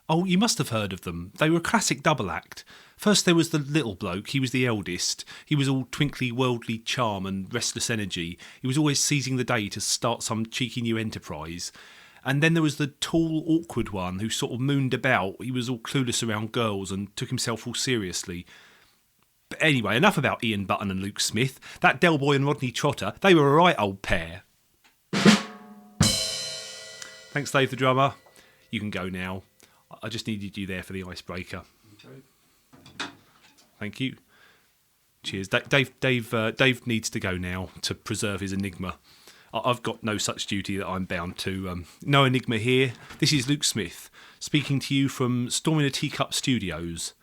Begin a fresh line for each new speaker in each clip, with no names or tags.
Oh, you must have heard of them. They were a classic double act. First there was the little bloke, he was the eldest. He was all twinkly worldly charm and restless energy. He was always seizing the day to start some cheeky new enterprise. And then there was the tall, awkward one who sort of mooned about. He was all clueless around girls and took himself all seriously. But anyway, enough about Ian Button and Luke Smith. That Del Boy and Rodney Trotter, they were a right old pair. Thanks, Dave the drummer. You can go now. I just needed you there for the icebreaker. Okay. Thank you. Cheers. Dave needs to go now to preserve his enigma. I've got no such duty that I'm bound to. No enigma here. This is Luke Smith speaking to you from Storm in a Teacup Studios.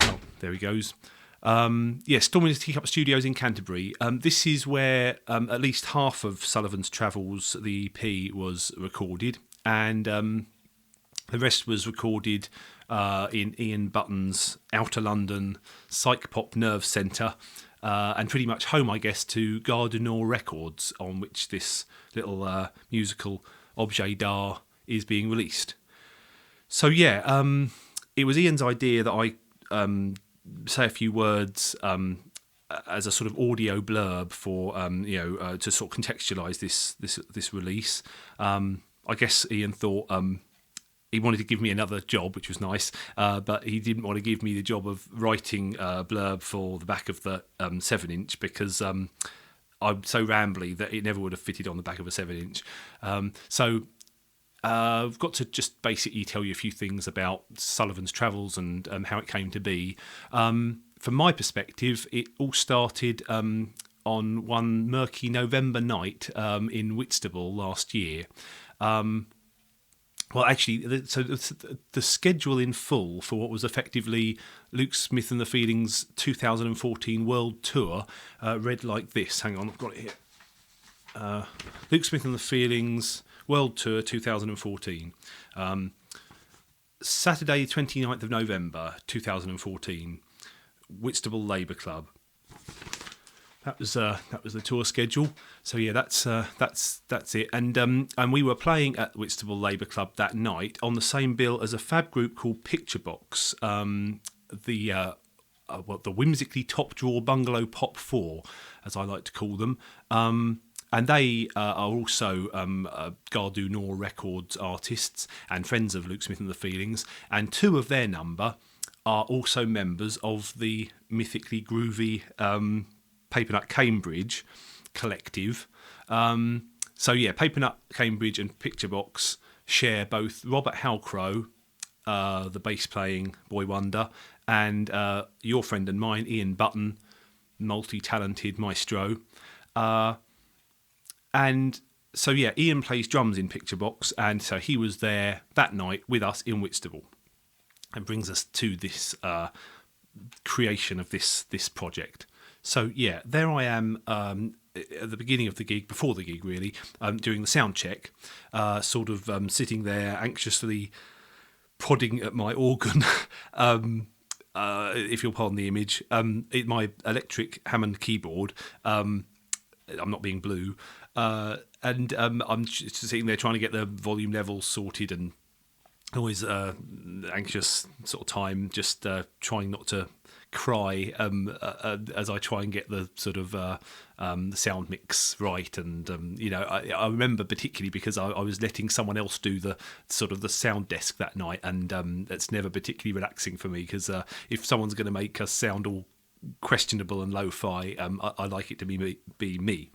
Oh, there he goes. Storm in a Teacup Studios in Canterbury. This is where at least half of Sullivan's Travels, the EP, was recorded, and the rest was recorded in Ian Button's Outer London Psych Pop Nerve Centre, and pretty much home, I guess, to Gare du Nord Records, on which this little musical objet d'art is being released. So it was Ian's idea that I say a few words as a sort of audio blurb for to sort of contextualise this release. I guess Ian thought he wanted to give me another job, which was nice, but he didn't want to give me the job of writing a blurb for the back of the 7-inch because I'm so rambly that it never would have fitted on the back of a 7-inch. So I've got to just basically tell you a few things about Sullivan's Travels and how it came to be. From my perspective, it all started on one murky November night in Whitstable last year. Well, actually, the schedule in full for what was effectively Luke Smith and the Feelings' 2014 World Tour read like this. Hang on, I've got it here. Luke Smith and the Feelings World Tour 2014. Saturday, 29th of November 2014, Whitstable Labour Club. That was the tour schedule. So yeah, that's it. And we were playing at Whitstable Labour Club that night on the same bill as a fab group called Picture Box, the whimsically top drawer bungalow pop 4, as I like to call them. And they are also Gare du Nord Records artists and friends of Luke Smith and the Feelings. And 2 of their number are also members of the mythically groovy Papernut Cambridge collective. Papernut Cambridge and Picture Box share both Robert Halcrow, the bass-playing boy wonder, and your friend and mine, Ian Button, multi-talented maestro. And so, Ian plays drums in Picture Box, and so he was there that night with us in Whitstable, and brings us to this creation of this project. So, there I am at the beginning of the gig, before the gig really, doing the sound check, sitting there anxiously prodding at my organ, if you'll pardon the image, my electric Hammond keyboard. I'm not being blue. And I'm just sitting there trying to get the volume levels sorted, and always anxious sort of time, just trying not to cry as I try and get the sort of the sound mix right. And I remember particularly because I was letting someone else do the sort of the sound desk that night, and that's never particularly relaxing for me, because if someone's going to make us sound all questionable and lo-fi, I like it to be me.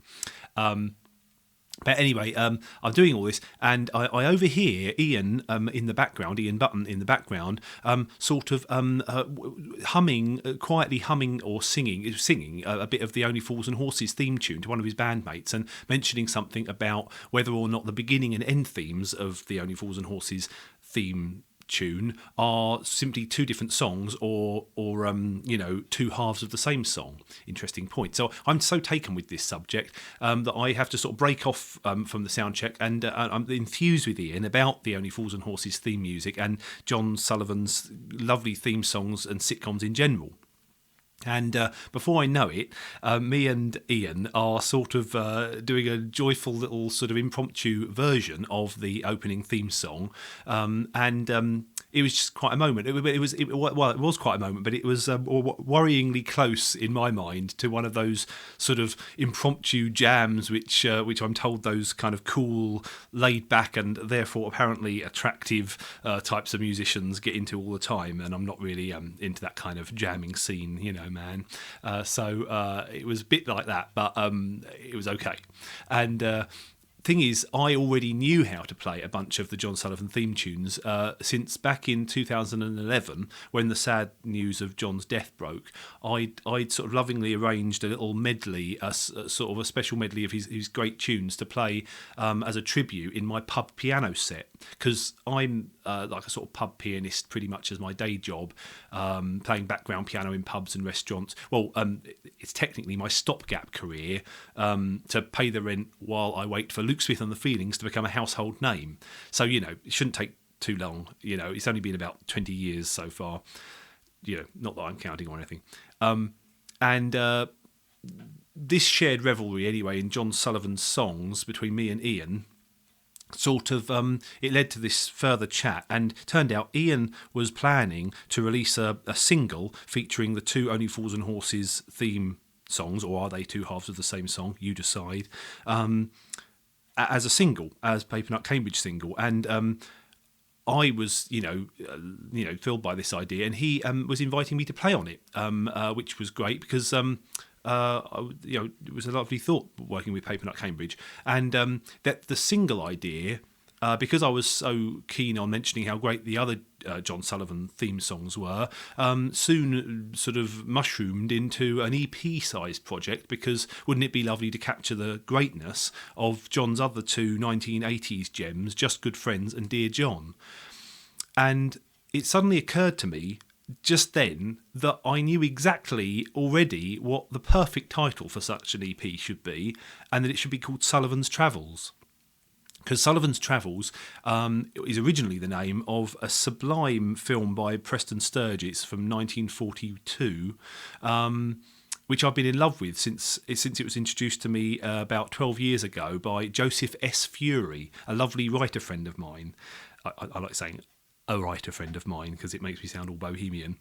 But anyway, I'm doing all this, and I overhear Ian in the background, Ian Button in the background, quietly humming or singing a bit of the Only Fools and Horses theme tune to one of his bandmates, and mentioning something about whether or not the beginning and end themes of the Only Fools and Horses theme tune are simply 2 different songs or 2 halves of the same song. Interesting point. So I'm so taken with this subject that I have to sort of break off from the sound check, and I'm enthused with Ian about the Only Fools and Horses theme music and John Sullivan's lovely theme songs and sitcoms in general. And before I know it, me and Ian are sort of doing a joyful little sort of impromptu version of the opening theme song. it was just quite a moment. It was quite a moment, but it was worryingly close in my mind to one of those sort of impromptu jams, which I'm told those kind of cool, laid back, and therefore apparently attractive types of musicians get into all the time. And I'm not really into that kind of jamming scene, man. So it was a bit like that, but it was okay. And thing is, I already knew how to play a bunch of the John Sullivan theme tunes since back in 2011, when the sad news of John's death broke. I'd sort of lovingly arranged a little medley, a sort of a special medley of his great tunes to play as a tribute in my pub piano set, because I'm like a sort of pub pianist pretty much as my day job, playing background piano in pubs and restaurants. Well, it's technically my stopgap career to pay the rent while I wait for Luke Smith and the Feelings to become a household name. So, it shouldn't take too long. It's only been about 20 years so far. Not that I'm counting or anything. And this shared revelry, anyway, in John Sullivan's songs between me and Ian, sort of it led to this further chat, and turned out Ian was planning to release a single featuring the two Only Fools and Horses theme songs, or are they two halves of the same song? You decide. As a single, as Papernut Cambridge single, and I was, filled by this idea, and he was inviting me to play on it, which was great because it was a lovely thought working with Papernut Cambridge, and that the single idea. Because I was so keen on mentioning how great the other John Sullivan theme songs were, soon sort of mushroomed into an EP-sized project, because wouldn't it be lovely to capture the greatness of John's other two 1980s gems, Just Good Friends and Dear John? And it suddenly occurred to me just then that I knew exactly already what the perfect title for such an EP should be, and that it should be called Sullivan's Travels. Because Sullivan's Travels is originally the name of a sublime film by Preston Sturges from 1942, which I've been in love with since it was introduced to me about 12 years ago by Joseph S. Fury, a lovely writer friend of mine. I like saying a writer friend of mine because it makes me sound all bohemian.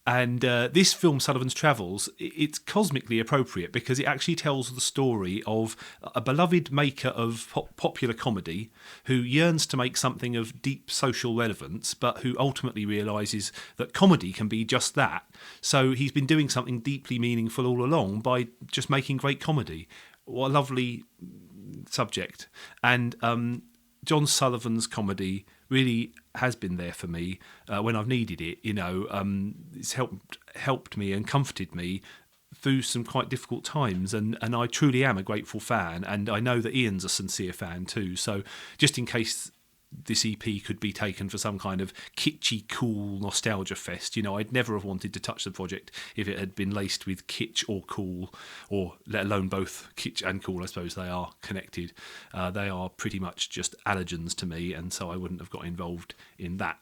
And this film, Sullivan's Travels, it's cosmically appropriate because it actually tells the story of a beloved maker of popular comedy who yearns to make something of deep social relevance, but who ultimately realises that comedy can be just that. So he's been doing something deeply meaningful all along by just making great comedy. What a lovely subject. And John Sullivan's comedy really has been there for me when I've needed it. It's helped me and comforted me through some quite difficult times, and I truly am a grateful fan, and I know that Ian's a sincere fan too. So just in case this EP could be taken for some kind of kitschy, cool nostalgia fest, I'd never have wanted to touch the project if it had been laced with kitsch or cool, or let alone both kitsch and cool. I suppose they are connected. They are pretty much just allergens to me, and so I wouldn't have got involved in that.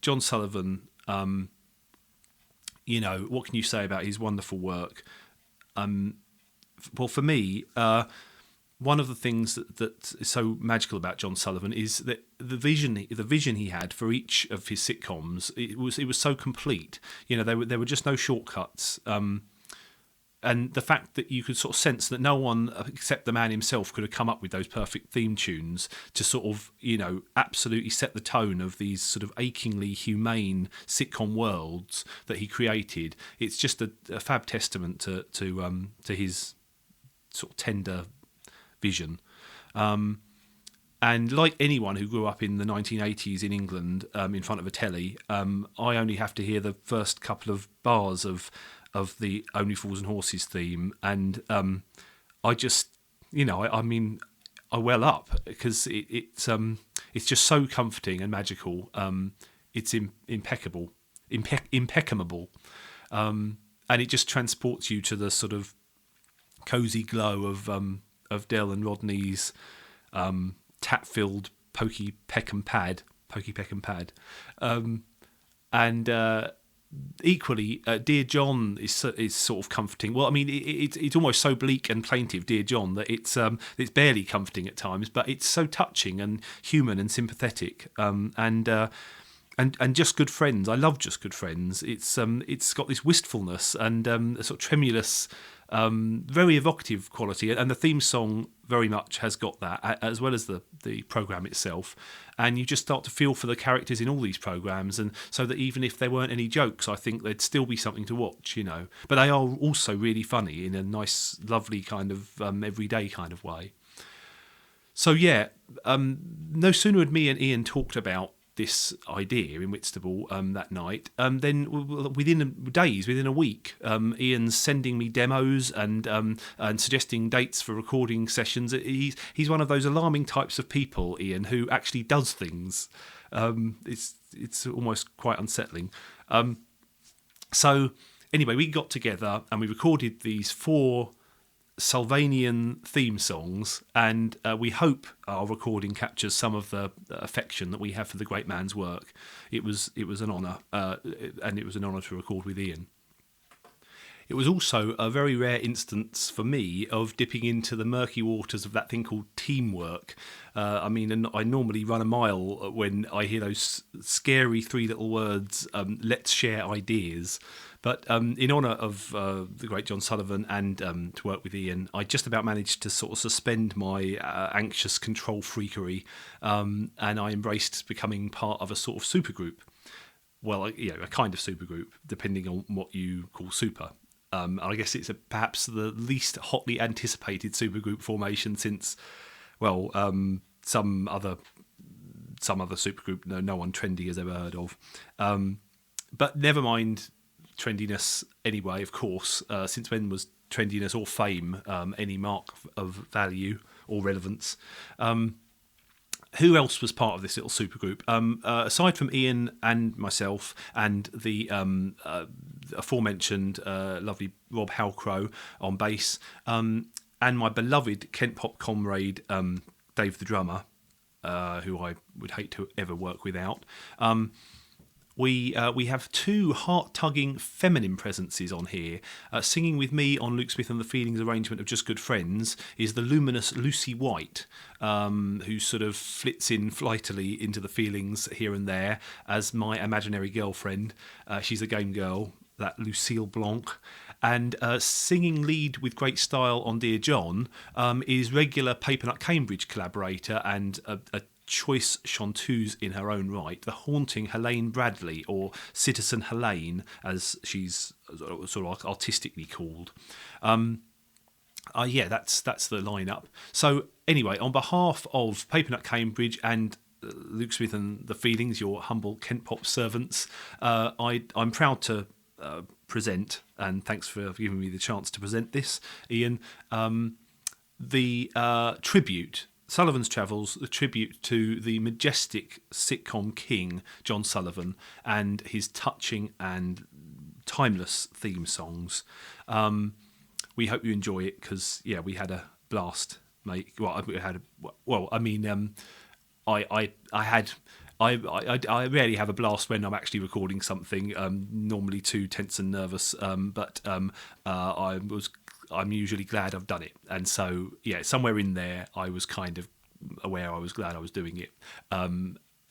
John Sullivan, what can you say about his wonderful work? Well, for me, one of the things that is so magical about John Sullivan is that the vision he had for each of his sitcoms, it was so complete. There were just no shortcuts, and the fact that you could sort of sense that no one except the man himself could have come up with those perfect theme tunes to sort of absolutely set the tone of these sort of achingly humane sitcom worlds that he created. It's just a fab testament to his sort of tender vision. And like anyone who grew up in the 1980s in England in front of a telly, I only have to hear the first couple of bars of the Only Fools and Horses theme, and I just, I well up because it's just so comforting and magical. It's impeccable, and it just transports you to the sort of cosy glow of Del and Rodney's tap-filled Pokey Peck and Pad, and equally, Dear John is sort of comforting. Well, I mean, it's almost so bleak and plaintive, Dear John, that it's barely comforting at times, but it's so touching and human and sympathetic. And Just Good Friends, I love Just Good Friends. It's got this wistfulness and a sort of tremulous, very evocative quality, and the theme song very much has got that, as well as the programme itself. And you just start to feel for the characters in all these programmes, and so that even if there weren't any jokes, I think there'd still be something to watch, you know. But they are also really funny in a nice, lovely kind of everyday kind of way. So yeah, no sooner had me and Ian talked about this idea in Whitstable that night, then within a week, Ian's sending me demos and suggesting dates for recording sessions. He's one of those alarming types of people, Ian, who actually does things. It's almost quite unsettling. So anyway, we got together and we recorded these 4 Sylvanian theme songs, and we hope our recording captures some of the affection that we have for the great man's work. It was an honour, and it was an honour to record with Ian. It was also a very rare instance for me of dipping into the murky waters of that thing called teamwork. I mean, I normally run a mile when I hear those scary 3 little words, let's share ideas. But in honour of the great John Sullivan and to work with Ian, I just about managed to sort of suspend my anxious control freakery, and I embraced becoming part of a sort of supergroup. Well, you know, a kind of supergroup, depending on what you call super. I guess it's perhaps the least hotly anticipated supergroup formation since, well, some other supergroup no one trendy has ever heard of. But never mind trendiness anyway, of course. Since when was trendiness or fame any mark of value or relevance? Who else was part of this little supergroup? Aside from Ian and myself and the aforementioned lovely Rob Halcrow on bass, and my beloved Kent Pop comrade Dave the drummer, who I would hate to ever work without. We have 2 heart-tugging feminine presences on here. Singing with me on Luke Smith and the Feelings arrangement of Just Good Friends is the luminous Lucy White, who sort of flits in flightily into the feelings here and there as my imaginary girlfriend. She's a game girl, that Lucille Blanc. And singing lead with great style on Dear John is regular Papernut Cambridge collaborator and a choice chanteuse in her own right, the haunting Helene Bradley, or Citizen Helene, as she's sort of artistically called. Yeah, that's the lineup. So anyway, on behalf of Papernut Cambridge and Luke Smith and the Feelings, your humble Kent Pop servants, I'm proud to present, and thanks for giving me the chance to present this, Ian, the tribute, Sullivan's Travels, the tribute to the majestic sitcom king, John Sullivan, and his touching and timeless theme songs. We hope you enjoy it, because, yeah, we had a blast, mate. Well, I rarely have a blast when I'm actually recording something. Normally too tense and nervous, but I'm usually glad I've done it. And so, yeah, somewhere in there, I was kind of aware I was glad I was doing it,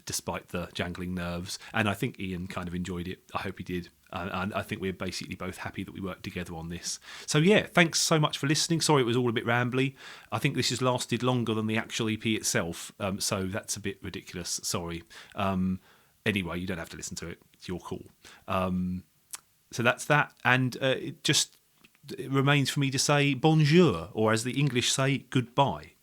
despite the jangling nerves. And I think Ian kind of enjoyed it. I hope he did. And I think we're basically both happy that we worked together on this. So yeah, thanks so much for listening. Sorry it was all a bit rambly. I think this has lasted longer than the actual EP itself, so that's a bit ridiculous. Sorry. Anyway, you don't have to listen to it. It's your call. So that's that. And it remains for me to say bonjour, or as the English say, goodbye.